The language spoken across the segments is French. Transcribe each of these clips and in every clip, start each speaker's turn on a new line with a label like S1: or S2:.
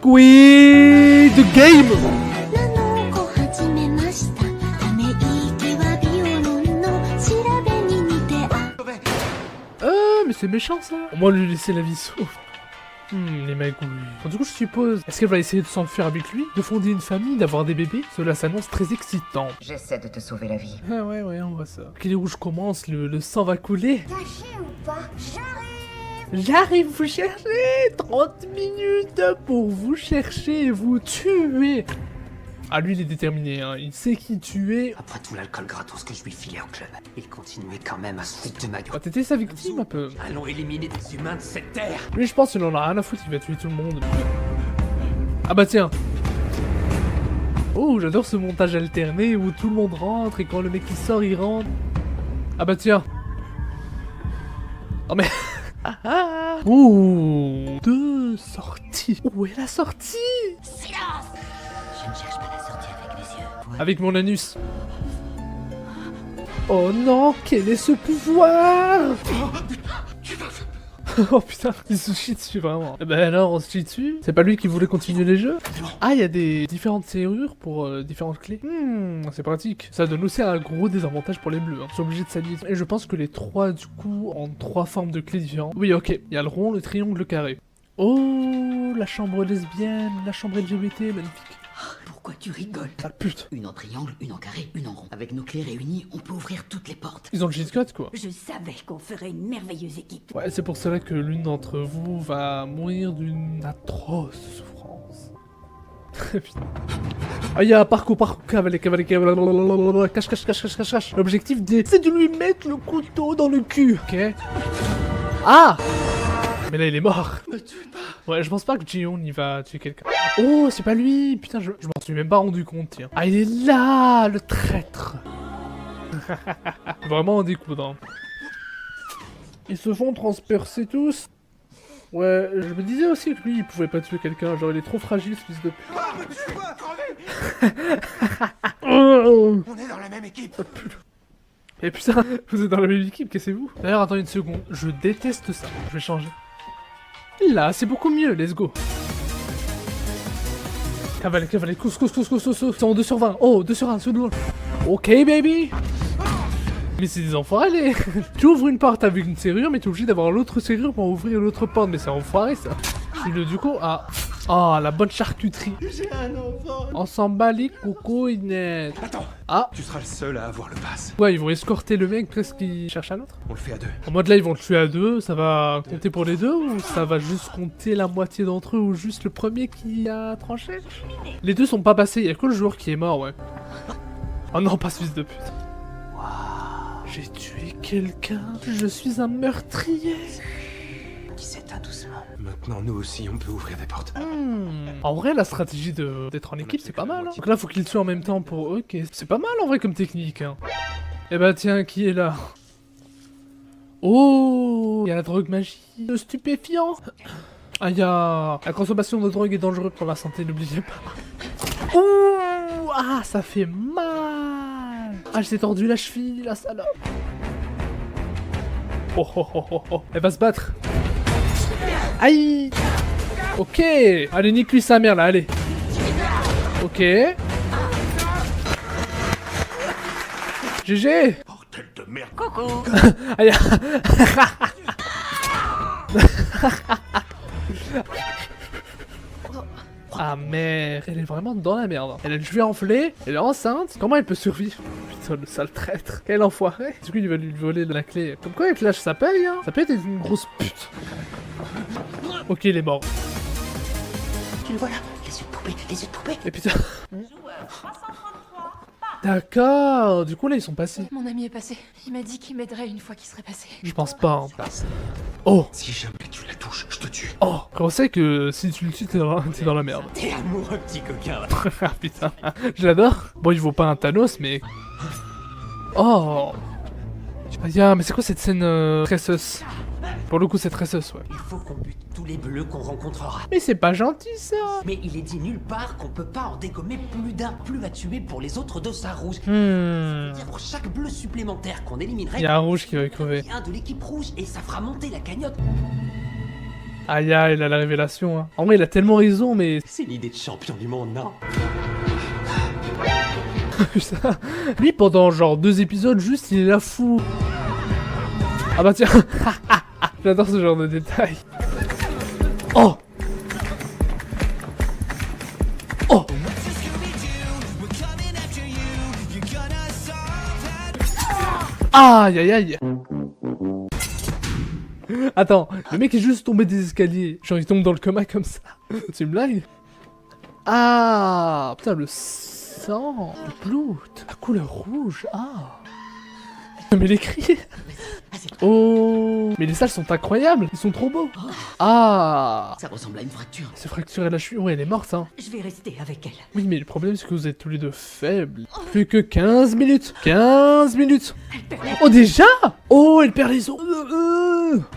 S1: Oui, the game. Mais c'est méchant ça. Au moins lui laisser la vie sauve. Les mecs, oui. Bon, du coup, je suppose, est-ce qu'elle va essayer de s'enfuir avec lui, de fonder une famille, d'avoir des bébés? Cela s'annonce très excitant.
S2: J'essaie de te sauver la vie.
S1: Ah ouais, on voit ça. Ok, les rouges commencent, le sang va couler.
S3: Caché ou pas,
S1: J'arrive vous chercher. 30 minutes pour vous chercher et vous tuer. Ah, lui, il est déterminé, hein. Il sait qui tuer.
S4: Après tout l'alcool gratos que je lui filais au club, il continuait quand même à se foutre de ma gueule.
S1: Ah, t'étais sa victime un peu.
S4: Allons éliminer des humains de cette terre.
S1: Lui, je pense qu'il en a rien à foutre, il va tuer tout le monde. Ah bah tiens. Oh, j'adore ce montage alterné où tout le monde rentre et quand le mec il sort, il rentre. Ah bah tiens. Oh mais... Ouh, deux sorties. Où est la sortie?
S3: silence. Je ne cherche pas la sortie avec mes yeux.
S1: Avec mon anus. Oh non, quel est ce pouvoir? Oh putain, il se chie dessus vraiment. Eh ben alors, on se chie dessus. C'est pas lui qui voulait continuer les jeux? Ah, il y a des différentes serrures pour différentes clés. C'est pratique. Ça donne aussi un gros désavantage pour les bleus. Ils sont obligés de s'allier. Et je pense que les trois, du coup, ont trois formes de clés différentes. Oui, ok. Il y a le rond, le triangle, le carré. Oh, la chambre lesbienne, la chambre LGBT, magnifique.
S4: Pourquoi tu rigoles?
S1: Ah pute.
S4: Une en triangle, une en carré, une en rond. Avec nos clés réunies, on peut ouvrir toutes les portes.
S1: Ils ont le cheat code quoi.
S3: Je savais qu'on ferait une merveilleuse équipe.
S1: Ouais, c'est pour cela que l'une d'entre vous va mourir d'une atroce souffrance. Putain. Ah, il y a parcours, cavalier, cache. L'objectif c'est de lui mettre le couteau dans le cul. Ok. Ah! Mais là, il est mort. Ouais, je pense pas que Jion y va tuer quelqu'un. Oh, c'est pas lui. Putain, je m'en suis même pas rendu compte, tiens. Ah, il est là, le traître. Vraiment en découdre. Ils se font transpercer tous. Ouais, je me disais aussi que lui, il pouvait pas tuer quelqu'un. Genre, il est trop fragile, ce fils de pute.
S5: On est dans la même équipe.
S1: Et putain, vous êtes dans la même équipe, cassez-vous. D'ailleurs, attends une seconde. Je déteste ça. Je vais changer. Là, c'est beaucoup mieux, let's go. Cavalier, cous. C'est en 2 sur 20. Oh, 2 sur 1, c'est drôle. Ok, baby. Mais c'est des enfoirés. Tu ouvres une porte avec une serrure, mais t'es obligé d'avoir l'autre serrure pour ouvrir l'autre porte. Mais c'est enfoiré, ça. Puis le du coup, ah, la bonne charcuterie.
S5: J'ai un enfant.
S1: On s'en bat les cocoinettes.
S5: Attends.
S1: Ah.
S5: Tu seras le seul à avoir le pass.
S1: Ouais, ils vont escorter le mec presque qu'il cherche un autre.
S5: On le fait à 2.
S1: En mode là, ils vont le tuer à 2, ça va compter pour les 2 ou ça va juste compter la moitié d'entre eux ou juste le premier qui a tranché? Les deux sont pas passés, il y a que le joueur qui est mort, ouais. Oh non, pas ce fils de pute. J'ai tué quelqu'un, je suis un meurtrier.
S4: Qui s'éteint doucement.
S5: Maintenant, nous aussi, on peut ouvrir des portes.
S1: En vrai, la stratégie d'être en équipe, c'est pas mal. Hein. Donc là, faut qu'ils le tuent en même temps pour... Ok, c'est pas mal en vrai comme technique. Hein. Eh bah tiens, qui est là? Oh, il y a la drogue magie, le stupéfiant. Ah, il y a... La consommation de drogue est dangereuse pour la santé, n'oubliez pas. Ouh, ah, ça fait mal. Ah, je t'ai tordu la cheville, la salope. Oh. Elle va se battre. Aïe. Ok. Allez, nique-lui sa mère, là, allez. Ok. GG.
S5: Bordel de merde.
S3: Coucou.
S1: Aïe. Ah merde, elle est vraiment dans la merde. Elle a le cheveu enflé, elle est enceinte. Comment elle peut survivre? Putain, le sale traître. Quel enfoiré. Du coup, il va lui voler de la clé. Comme quoi, avec l'âge, ça paye, hein. Ça peut être une grosse pute. Ok, il est mort.
S4: Tu le vois là, les yeux de poupée.
S1: Et putain. D'accord, du coup là ils sont passés.
S6: Mon ami est passé. Il m'a dit qu'il m'aiderait une fois qu'il serait passé.
S1: Je pense pas. Hein. Oh.
S5: Si jamais tu la touches, je te tue.
S1: Oh. Après on sait que si tu le tues t'es dans la merde.
S4: T'es amoureux, petit coquin.
S1: Ah putain. Je l'adore. Bon il vaut pas un Thanos mais... Oh. Mais c'est quoi cette scène très sus? Pour le coup c'est très sus ouais.
S4: Il faut qu'on bute tous les bleus qu'on rencontrera.
S1: Mais c'est pas gentil ça.
S4: Mais il est dit nulle part qu'on peut pas en dégommer plus d'un plus à tuer pour les autres dossards rouges. Pour chaque bleu supplémentaire qu'on éliminerait,
S1: Il y a un rouge qui va crever.
S4: un de l'équipe rouge et ça fera monter la cagnotte.
S1: Aïe aïe, il a la révélation. Hein. En vrai, il a tellement raison, mais...
S4: C'est l'idée de champion du monde, non?
S1: Putain. Lui, pendant genre 2 épisodes, juste, il est là fou. Ah bah tiens. J'adore ce genre de détails. Oh. Oh. Aïe aïe aïe. Attends, le mec est juste tombé des escaliers. Genre il tombe dans le coma comme ça. C'est une blague? Ah putain, le sang, le blood, la couleur rouge, ah. Mais les cris. Oh. Mais les salles sont incroyables, ils sont trop beaux. Ah.
S4: Ça ressemble à une fracture.
S1: C'est fracturé la cheville, ouais elle est morte hein.
S4: Je vais rester avec elle.
S1: Oui mais le problème c'est que vous êtes tous les deux faibles. Plus que 15 minutes. 15 minutes. Oh déjà. Oh elle perd les os.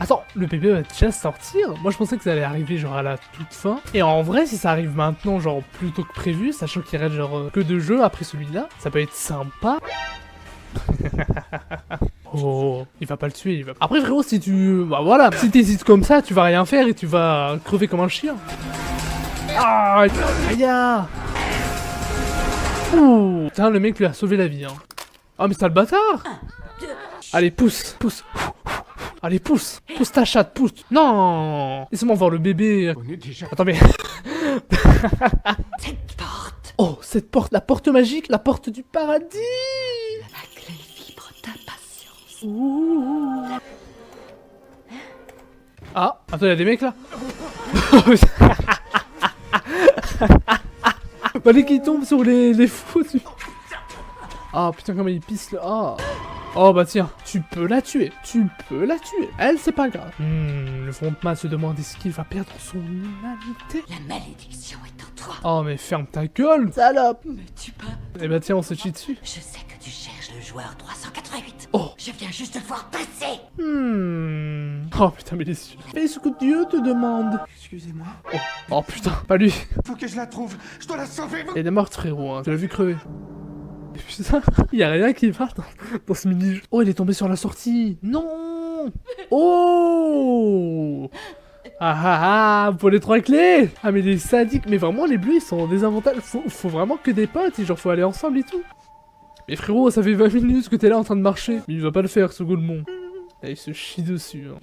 S1: Attends, le bébé va déjà sortir? Moi je pensais que ça allait arriver genre à la toute fin. Et en vrai si ça arrive maintenant genre plus tôt que prévu, sachant qu'il reste genre que 2 jeux après celui-là, ça peut être sympa. Oh, il va pas le tuer, il va... Après frérot, si tu... Bah voilà, si t'hésites comme ça, tu vas rien faire et tu vas crever comme un chien. Ah, aïe. Ouh. Putain, le mec lui a sauvé la vie, hein. Ah, mais c'est le bâtard. Allez, pousse, pousse. Allez, pousse. Pousse ta chatte, pousse. Non. Laisse-moi voir le bébé.
S5: On est déjà...
S1: Attends, mais...
S4: Cette porte.
S1: Oh, cette porte, la porte magique, la porte du paradis.
S4: La clé vibre d'impatience.
S1: Ouh. Ah, attends, y'a des mecs là. Fallait qu'il tombe sur les fous. Ah putain, comment il pisse là. Ah. Oh bah tiens, tu peux la tuer. Tu peux la tuer. Elle, c'est pas grave. Le frontman se demande est-ce qu'il va perdre son humanité.
S4: La malédiction est en toi.
S1: Oh mais ferme ta gueule, salope.
S4: Me tue pas.
S1: Eh bah tiens, on se chie dessus.
S4: Je sais que tu cherches le joueur 388.
S1: Oh.
S4: Je viens juste de voir passer.
S1: Oh putain, mais les yeux. Fais ce que Dieu te demande.
S5: Excusez-moi.
S1: Oh putain, pas lui.
S5: Faut que je la trouve. Je dois la sauver.
S1: Elle est morte frérot, hein. Tu l'as vu crever. Et putain, y a rien qui va dans ce mini-jeu. Oh, il est tombé sur la sortie. Non. Oh. Pour les 3 clés. Ah mais les sadiques, mais vraiment les bleus ils sont en désavantage. Faut vraiment que des potes et genre faut aller ensemble et tout. Mais frérot, ça fait 20 minutes que t'es là en train de marcher. Mais il va pas le faire ce Golemon. Là, il se chie dessus. Hein.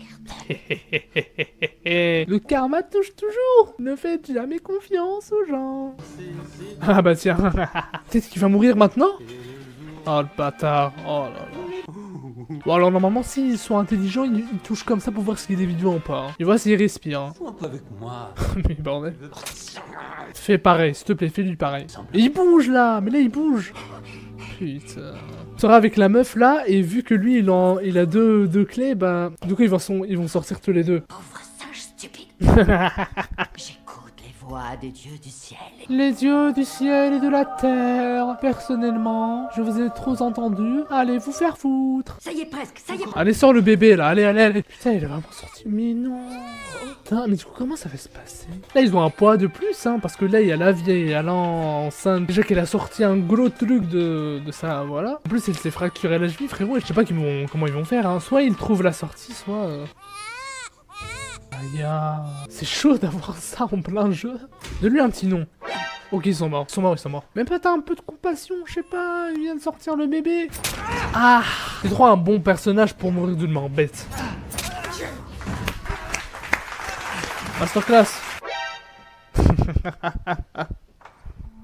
S1: Le karma touche toujours. Ne faites jamais confiance aux gens. Ah bah tiens. Peut-être qu'il va mourir maintenant. Oh le bâtard. Oh là là. Bon alors normalement s'ils sont intelligents, ils touchent comme ça pour voir s'il est vivant ou pas. Hein. Ils voient s'il respire. Hein.
S4: Fous un peu avec moi.
S1: Mais bordel. Fais pareil, s'il te plaît, fais-lui pareil. Et il bouge là. Mais là il bouge. Putain. Tu seras avec la meuf là, et vu que lui il a deux clés, bah... Du coup ils vont sortir tous les deux.
S4: Pauvre singe stupide. J'écoute les voix des dieux du ciel.
S1: Les dieux du ciel et de la terre. Personnellement, je vous ai trop entendu. Allez vous faire foutre.
S4: Ça y est presque, ça y est.
S1: Allez sors le bébé là, allez. Putain il est vraiment sorti. Mais non. Putain, mais du coup comment ça va se passer? Là ils ont un poids de plus hein, parce que là il y a la vieille, elle est enceinte. Déjà qu'elle a sorti un gros truc de ça, voilà. En plus elle s'est fracturée la cheville frérot, et je sais pas comment ils vont faire hein. Soit ils trouvent la sortie, soit... Aïe, c'est chaud d'avoir ça en plein jeu. Donne-lui un petit nom. Ok, ils sont morts. Même pas t'as un peu de compassion, je sais pas, il vient de sortir le bébé. Ah, c'est trop un bon personnage pour mourir d'une mort bête. Masterclass.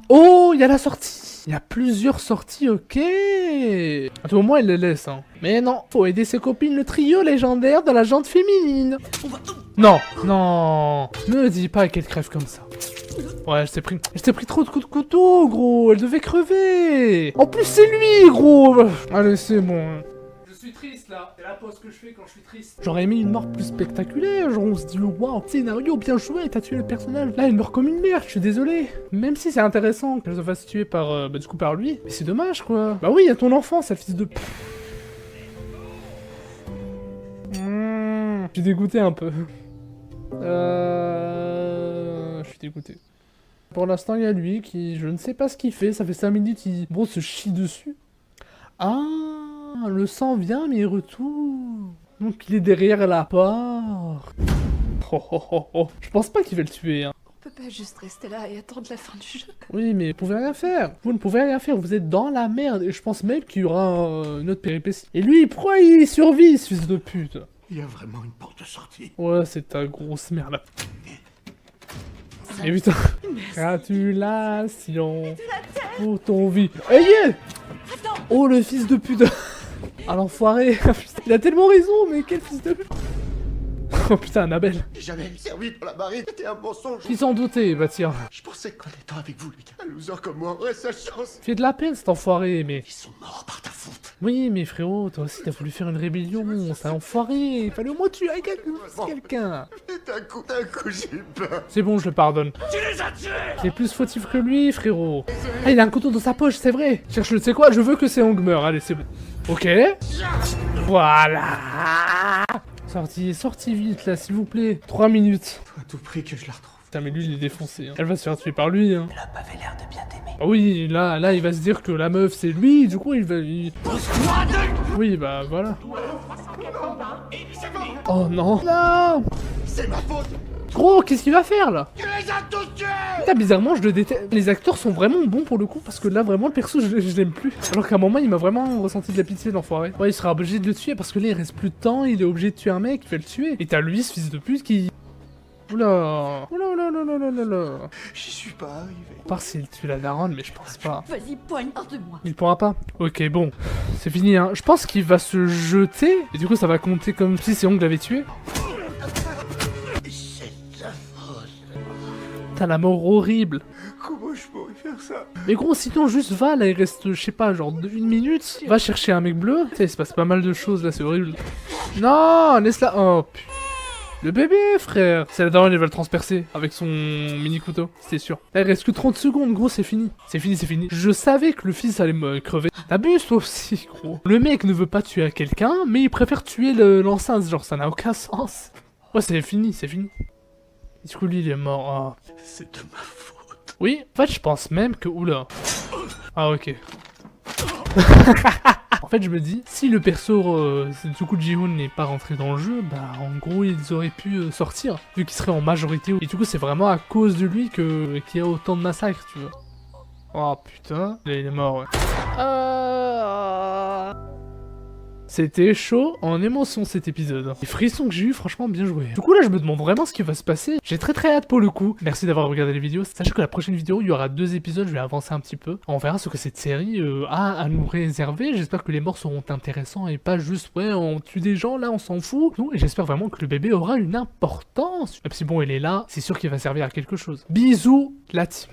S1: Oh, il y a la sortie. Il y a plusieurs sorties, ok. À tout moment, elle les laisse, hein. Mais non, faut aider ses copines, le trio légendaire de la jante féminine. Non, non. Ne dis pas qu'elle crève comme ça. Ouais, elle s'est pris trop de coups de couteau, gros. Elle devait crever. En plus, c'est lui, gros. Allez, c'est bon. Je suis triste, là. C'est la pause que je fais quand je suis triste. J'aurais aimé une mort plus spectaculaire. Genre, on se dit, waouh, scénario bien joué, t'as tué le personnage. Là, elle meurt comme une merde, je suis désolé. Même si c'est intéressant qu'elle se fasse tuer par, du coup, par lui. Mais c'est dommage, quoi. Bah oui, il y a ton enfant, ça fils de... Je suis dégoûté un peu. Je suis dégoûté. Pour l'instant, il y a lui qui... Je ne sais pas ce qu'il fait. Ça fait 5 minutes, il... Bro, se chie dessus. Ah, le sang vient, mais il retourne. Donc, il est derrière la porte. Oh oh oh oh. Je pense pas qu'il va le tuer, hein.
S6: On peut pas juste rester là et attendre la fin du jeu.
S1: Oui, mais vous pouvez rien faire. Vous ne pouvez rien faire, vous êtes dans la merde. Et je pense même qu'il y aura une autre péripétie. Et lui, pourquoi il survit, ce fils de pute?
S5: Il y a vraiment une porte de sortie.
S1: Ouais, c'est ta grosse merde. Et putain, gratulations pour ton vie. Hey yeah. Oh, le fils de pute. Ah, l'enfoiré. Il a tellement raison, mais quel fils de pute. Oh putain, Annabelle.
S5: J'ai jamais servi pour la marine, c'était un mensonge.
S1: Qui s'en doutait, bah tiens.
S5: Je pensais qu'en étant avec vous, les gars, un loser comme moi aurait sa chance.
S1: Fais de la peine cet enfoiré, mais...
S5: Ils sont morts par ta faute.
S1: Oui, mais frérot, toi aussi t'as voulu faire une rébellion, c'est un enfoiré. Il fallait au moins tuer quelqu'un.
S5: Et d'un coup, j'ai eu peur.
S1: C'est bon, je le pardonne. Tu les as tués. T'es plus fautif que lui, frérot. Ah, il a un couteau dans sa poche, c'est vrai. Cherche le, tu sais quoi, je veux que Seong meure. Allez, c'est bon. Ok. Voilà. Sorti vite, là, s'il vous plaît. 3 minutes.
S5: Faut à tout prix que je la retrouve.
S1: Putain, mais lui, il est défoncé. Hein. Elle va se faire tuer par lui, hein.
S4: L'homme avait l'air de bien t'aimer.
S1: Ah oui, là, il va se dire que la meuf, c'est lui, du coup, il va... Oui, bah, voilà. Oh, non. Non.
S5: C'est ma faute.
S1: Gros, qu'est-ce qu'il va faire, là?
S5: Tu les as tous tués.
S1: Putain, bizarrement, je le déteste. Les acteurs sont vraiment bons pour le coup, parce que là, vraiment, le perso, je l'aime plus. Alors qu'à un moment, il m'a vraiment ressenti de la pitié, l'enfoiré. Ouais, il sera obligé de le tuer, parce que là, il reste plus de temps, il est obligé de tuer un mec, il va le tuer. Et t'as lui, ce fils de pute, qui... Oula. Oula, oula, oula, oula, oula, oula.
S5: J'y suis pas arrivé.
S1: À part s'il tue la daronne, mais je pense pas.
S6: Vas-y, poignarde-moi.
S1: Il pourra pas. Ok, bon. C'est fini, hein. Je pense qu'il va se jeter, et du coup, ça va compter comme si Seong l'avait tué.
S5: C'est ta faute.
S1: T'as la mort horrible.
S5: Comment je pourrais faire ça?
S1: Mais gros, sinon, juste va, là, il reste, je sais pas, genre 1 minute. Va chercher un mec bleu. Tu sais, il se passe pas mal de choses, là, c'est horrible. Non, laisse-la. Oh, putain. Le bébé, frère. C'est la daronne, elle va le transpercer avec son mini couteau, c'était sûr. Là, il reste que 30 secondes, gros, c'est fini. C'est fini, c'est fini. Je savais que le fils allait me crever. T'abuses, toi aussi, gros. Le mec ne veut pas tuer quelqu'un, mais il préfère tuer l'enceinte. Genre, ça n'a aucun sens. Ouais, c'est fini, c'est fini. Du coup, lui, il est mort. Oh.
S5: C'est de ma faute.
S1: Oui, en fait, je pense même que... Oula. Ah, ok. En fait, je me dis, si le perso Tsuku Ji-hoon n'est pas rentré dans le jeu, bah en gros ils auraient pu sortir, vu qu'ils seraient en majorité. Et du coup, c'est vraiment à cause de lui qu'il y a autant de massacres, tu vois. Oh putain, là il est mort, ouais. C'était chaud en émotion cet épisode. Les frissons que j'ai eu, franchement bien joué. Du coup là je me demande vraiment ce qui va se passer. J'ai très hâte pour le coup. Merci d'avoir regardé les vidéos. Sachez que la prochaine vidéo il y aura 2 épisodes, je vais avancer un petit peu. On verra ce que cette série a à nous réserver. J'espère que les morts seront intéressants et pas juste ouais on tue des gens là on s'en fout. Non, et j'espère vraiment que le bébé aura une importance. Même si bon il est là, c'est sûr qu'il va servir à quelque chose. Bisous la team.